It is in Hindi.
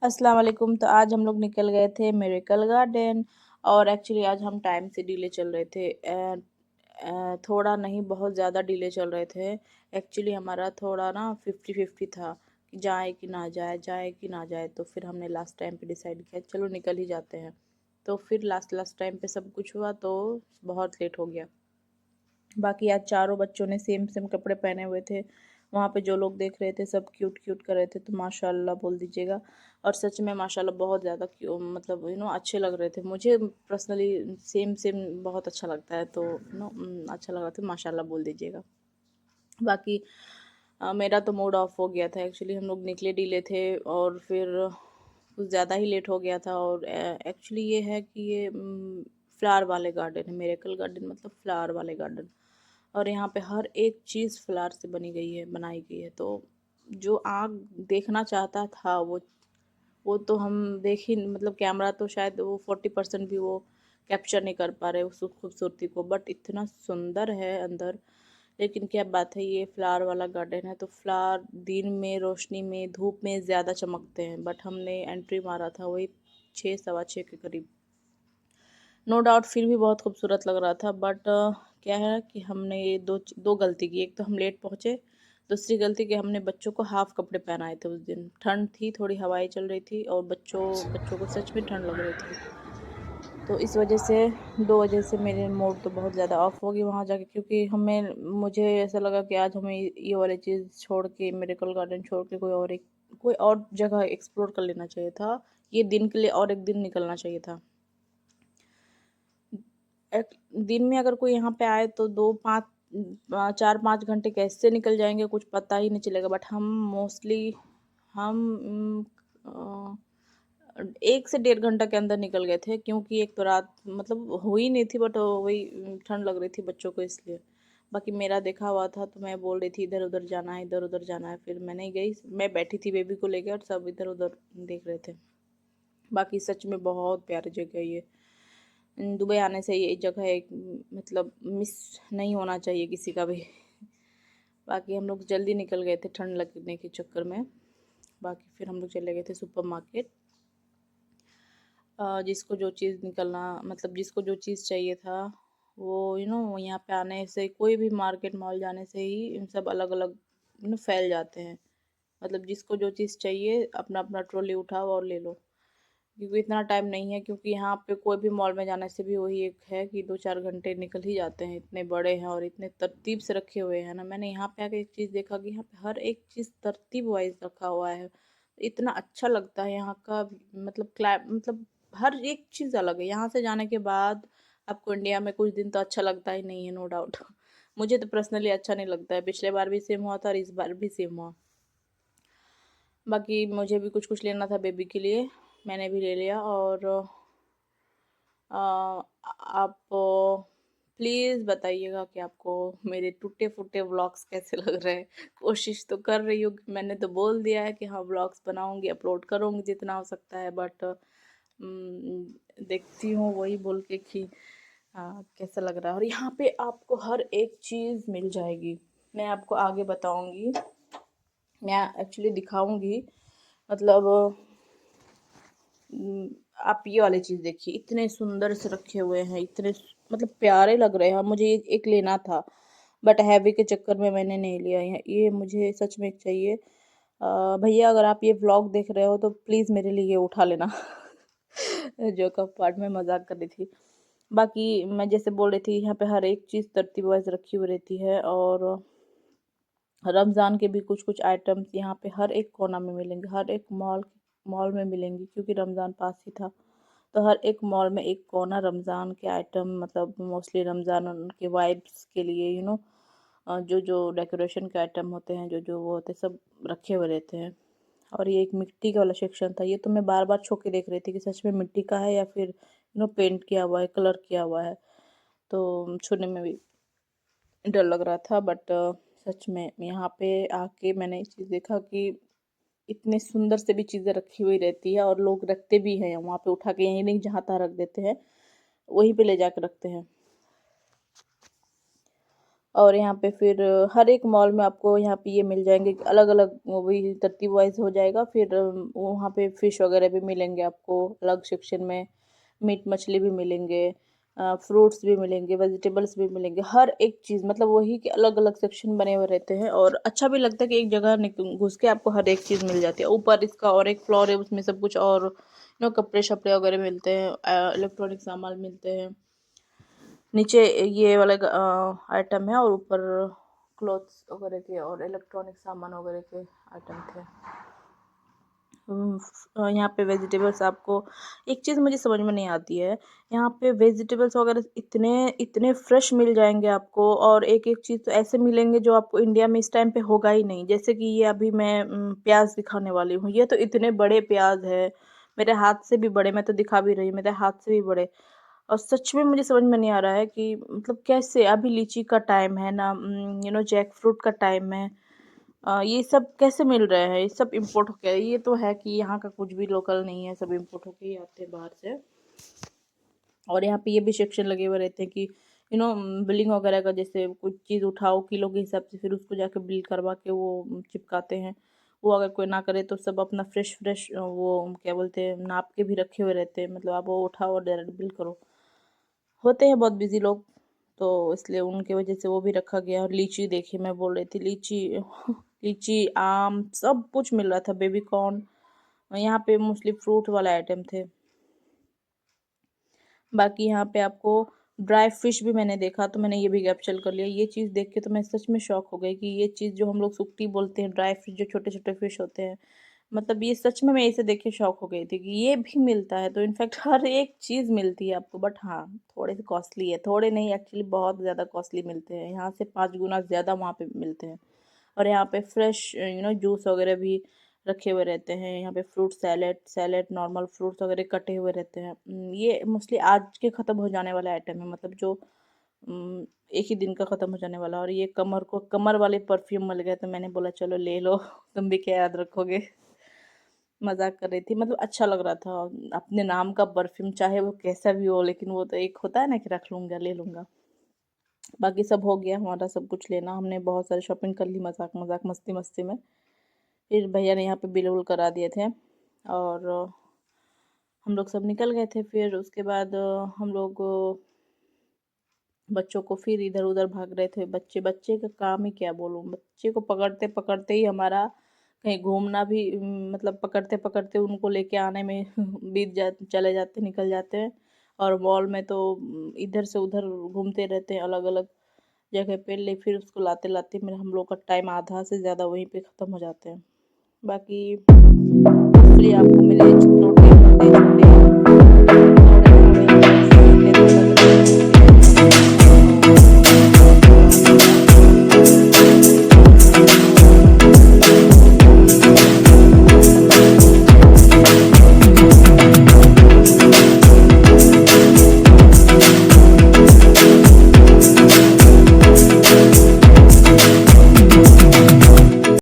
अस्सलाम वालेकुम। तो आज हम लोग निकल गए थे मिरेकल गार्डन। और एक्चुअली आज हम टाइम से डिले चल रहे थे। थोड़ा नहीं, बहुत ज़्यादा डिले चल रहे थे। एक्चुअली हमारा थोड़ा ना 50-50 था कि जाए कि ना जाए, जाए कि ना जाए। तो फिर हमने लास्ट टाइम पे डिसाइड किया चलो निकल ही जाते हैं। तो फिर लास्ट लास्ट टाइम पे सब कुछ हुआ तो बहुत लेट हो गया। बाकी आज चारों बच्चों ने सेम सेम कपड़े पहने हुए थे। वहाँ पे जो लोग देख रहे थे सब क्यूट क्यूट कर रहे थे, तो माशाल्लाह बोल दीजिएगा। और सच में माशाल्लाह बहुत ज़्यादा मतलब अच्छे लग रहे थे। मुझे पर्सनली सेम सेम बहुत अच्छा लगता है, तो अच्छा लग रहा था, माशाल्लाह बोल दीजिएगा। बाकी मेरा तो मूड ऑफ हो गया था। एक्चुअली हम लोग निकले डीले थे और फिर कुछ ज़्यादा ही लेट हो गया था। और एक्चुअली ये है कि ये फ्लावर वाले गार्डन है, मिरेकल गार्डन मतलब फ्लावर वाले गार्डन। और यहाँ पे हर एक चीज़ फ्लावर से बनाई गई है। तो जो आँख देखना चाहता था वो तो हम देख ही मतलब कैमरा तो शायद वो 40% भी वो कैप्चर नहीं कर पा रहे उस खूबसूरती को, बट इतना सुंदर है अंदर। लेकिन क्या बात है, ये फ्लावर वाला गार्डन है तो फ्लावर दिन में रोशनी में धूप में ज़्यादा चमकते हैं। बट हमने एंट्री मारा था वही 6 सवा 6 के करीब। नो डाउट फिर भी बहुत खूबसूरत लग रहा था। बट क्या है कि हमने ये दो गलती की। एक तो हम लेट पहुँचे, दूसरी गलती कि हमने बच्चों को हाफ कपड़े पहनाए थे। उस दिन ठंड थी, थोड़ी हवाएं चल रही थी और बच्चों बच्चों को सच में ठंड लग रही थी। तो इस वजह से, दो वजह से मेरे मूड तो बहुत ज़्यादा ऑफ हो गई वहाँ जाके। क्योंकि मुझे ऐसा लगा कि आज हमें ये वाली चीज़ छोड़ के, मिरेकल गार्डन छोड़ के कोई और जगह एक्सप्लोर कर लेना चाहिए था। ये दिन के लिए और एक दिन निकलना चाहिए था। दिन में अगर कोई यहाँ पे आए तो 4-5 घंटे कैसे निकल जाएंगे कुछ पता ही नहीं चलेगा। बट हम मोस्टली हम 1 से 1.5 घंटा के अंदर निकल गए थे। क्योंकि एक तो रात मतलब हुई नहीं थी, बट वही ठंड लग रही थी बच्चों को, इसलिए। बाकी मेरा देखा हुआ था तो मैं बोल रही थी इधर उधर जाना है, इधर उधर जाना है। फिर मैं नहीं गई, मैं बैठी थी बेबी को लेकर और सब इधर उधर देख रहे थे। बाकी सच में बहुत प्यारी जगह है ये। दुबई आने से ये जगह एक मतलब मिस नहीं होना चाहिए किसी का भी। बाकी हम लोग जल्दी निकल गए थे ठंड लगने के चक्कर में। बाकी फिर हम लोग चले गए थे सुपर मार्केट। जिसको जो चीज़ निकलना मतलब जिसको जो चीज़ चाहिए था वो यहाँ पे आने से, कोई भी मार्केट मॉल जाने से ही इन सब अलग अलग फैल जाते हैं। मतलब जिसको जो चीज़ चाहिए अपना अपना ट्रॉली उठाओ और ले लो। क्योंकि इतना टाइम नहीं है। क्योंकि यहाँ पे कोई भी मॉल में जाने से भी वही एक है कि 2-4 घंटे निकल ही जाते हैं। इतने बड़े हैं और इतने तरतीब से रखे हुए हैं ना। मैंने यहाँ पे आके एक चीज़ देखा कि यहाँ पे हर एक चीज़ तरतीब वाइज रखा हुआ है। इतना अच्छा लगता है यहाँ का। मतलब हर एक चीज़ अलग है। यहाँ से जाने के बाद आपको इंडिया में कुछ दिन तो अच्छा लगता ही नहीं है, नो डाउट। मुझे तो पर्सनली अच्छा नहीं लगता है। पिछले बार भी सेम हुआ था और इस बार भी सेम हुआ। बाकी मुझे भी कुछ कुछ लेना था बेबी के लिए, मैंने भी ले लिया। और आप प्लीज़ बताइएगा कि आपको मेरे टूटे फूटे व्लॉग्स कैसे लग रहे हैं। कोशिश तो कर रही हूँ, मैंने तो बोल दिया है कि हाँ व्लॉग्स बनाऊँगी, अपलोड करूँगी जितना हो सकता है। बट देखती हूँ वही बोल के कि कैसा लग रहा है। और यहाँ पे आपको हर एक चीज़ मिल जाएगी। मैं आपको आगे बताऊँगी, मैं एक्चुअली दिखाऊँगी। मतलब आप ये वाली चीज़ देखिए, इतने सुंदर से रखे हुए हैं, इतने मतलब प्यारे लग रहे हैं। मुझे ये एक लेना था, बट हैवी के चक्कर में मैंने नहीं लिया। ये मुझे सच में एक चाहिए। भैया अगर आप ये व्लॉग देख रहे हो तो प्लीज़ मेरे लिए ये उठा लेना। जो का पार्ट में मजाक कर रही थी। बाकी मैं जैसे बोल रही थी, यहाँ पे हर एक चीज़ तरतीब वाइज रखी हुई रहती है। और रमज़ान के भी कुछ कुछ आइटम्स यहाँ पे हर एक कोना में मिलेंगे, हर एक मॉल मॉल में मिलेंगी। क्योंकि रमज़ान पास ही था तो हर एक मॉल में एक कोना रमज़ान के आइटम, मतलब मोस्टली रमज़ान के वाइब्स के लिए जो जो डेकोरेशन के आइटम होते हैं, जो जो वो होते हैं, सब रखे हुए रहते हैं। और ये एक मिट्टी का वाला सेक्शन था। ये तो मैं बार बार छू के देख रही थी कि सच में मिट्टी का है या फिर पेंट किया हुआ है, कलर किया हुआ है। तो छूने में भी डर लग रहा था। बट सच में यहाँ पे आके मैंने ये चीज़ देखा कि इतने सुंदर से भी चीज़ें रखी हुई रहती है और लोग रखते भी हैं वहाँ पे, उठा के यहीं नहीं जहाँ तहाँ रख देते हैं, वहीं पे ले जाकर रखते हैं। और यहाँ पे फिर हर एक मॉल में आपको यहाँ पे ये मिल जाएंगे, अलग अलग वही तरतीब वाइज हो जाएगा। फिर वहाँ पे फिश वगैरह भी मिलेंगे आपको अलग सेक्शन में, मीट मछली भी मिलेंगे, फ्रूट्स भी मिलेंगे, वेजिटेबल्स भी मिलेंगे, हर एक चीज़ मतलब वही के अलग अलग सेक्शन बने हुए रहते हैं। और अच्छा भी लगता है कि एक जगह घुस के आपको हर एक चीज़ मिल जाती है। ऊपर इसका और एक फ्लोर है, उसमें सब कुछ और कपड़े शपड़े वगैरह मिलते हैं, इलेक्ट्रॉनिक सामान मिलते हैं। नीचे ये वाला आइटम है और ऊपर क्लॉथ्स वगैरह के और इलेक्ट्रॉनिक सामान वगैरह के आइटम थे। यहाँ पे वेजिटेबल्स आपको एक चीज़ मुझे समझ में नहीं आती है, यहाँ पे वेजिटेबल्स वगैरह इतने इतने फ्रेश मिल जाएंगे आपको, और एक एक चीज़ तो ऐसे मिलेंगे जो आपको इंडिया में इस टाइम पे होगा ही नहीं। जैसे कि ये अभी मैं प्याज दिखाने वाली हूँ, ये तो इतने बड़े प्याज है, मेरे हाथ से भी बड़े, मैं तो दिखा भी रही हूँ, मेरे हाथ से भी बड़े। और सच में मुझे समझ में नहीं आ रहा है कि मतलब कैसे, अभी लीची का टाइम है ना, जैक फ्रूट का टाइम है, ये सब कैसे मिल रहे हैं? ये सब इम्पोर्ट होके, ये तो है कि यहाँ का कुछ भी लोकल नहीं है, सब इम्पोर्ट होके ही आते हैं बाहर से। और यहाँ पे ये भी सेक्शन लगे हुए रहते हैं कि बिलिंग वगैरह का, जैसे कुछ चीज़ उठाओ किलो के हिसाब से, फिर उसको जाके बिल करवा के वो चिपकाते हैं। वो अगर कोई ना करे तो सब अपना फ्रेश फ्रेश वो क्या बोलते हैं, नाप के भी रखे हुए रहते हैं, मतलब आप वो उठाओ और डायरेक्ट बिल करो। होते हैं बहुत बिजी लोग, तो इसलिए उनके वजह से वो भी रखा गया। और लीची देखिए, मैं बोल रही थी लीची लीची आम सब कुछ मिल रहा था, बेबी कॉर्न, यहाँ पे मोस्टली फ्रूट वाले आइटम थे। बाकी यहाँ पे आपको ड्राई फिश भी मैंने देखा, तो मैंने ये भी कैप्चर कर लिया। ये चीज़ देख के तो मैं सच में शॉक हो गई कि ये चीज़ जो हम लोग सुक्ती बोलते हैं, ड्राई फिश जो छोटे छोटे फिश होते हैं, मतलब ये सच में मैं इसे देख के शॉक हो गई थी कि ये भी मिलता है। तो इनफैक्ट हर एक चीज़ मिलती है आपको, बट हाँ थोड़े से कॉस्टली है, थोड़े नहीं एक्चुअली बहुत ज़्यादा कॉस्टली मिलते हैं, यहाँ से 5 गुना ज़्यादा वहाँ पे मिलते हैं। और यहाँ पे फ्रेश जूस वगैरह भी रखे हुए रहते हैं। यहाँ पे fruit salad salad normal fruits वगैरह कटे हुए रहते हैं। ये मोस्टली आज के ख़त्म हो जाने वाला आइटम है, मतलब जो एक ही दिन का ख़त्म हो जाने वाला। और ये कमर वाले परफ्यूम मिल गए, तो मैंने बोला चलो ले लो तुम भी क्या याद रखोगे। मजाक कर रही थी, मतलब अच्छा लग रहा था अपने नाम का परफ्यूम, चाहे वो कैसा भी हो, लेकिन वो तो एक होता है ना कि रख लूँगा ले लूँगा। बाकी सब हो गया हमारा, सब कुछ लेना, हमने बहुत सारी शॉपिंग कर ली मजाक मजाक मस्ती मस्ती में। फिर भैया ने यहाँ पे बिल उल करा दिए थे, और हम लोग सब निकल गए थे। फिर उसके बाद हम लोग बच्चों को फिर इधर उधर भाग रहे थे। बच्चे बच्चे का काम ही क्या बोलूँ, बच्चे को पकड़ते पकड़ते ही हमारा कहीं घूमना भी मतलब पकड़ते पकड़ते उनको लेके आने में चले जाते, निकल जाते हैं। और मॉल में तो इधर से उधर घूमते रहते हैं अलग अलग जगह पे, ले फिर उसको लाते लाते मेरा हम लोग का टाइम आधा से ज़्यादा वहीं पे ख़त्म हो जाते हैं। बाकी आपको मेरे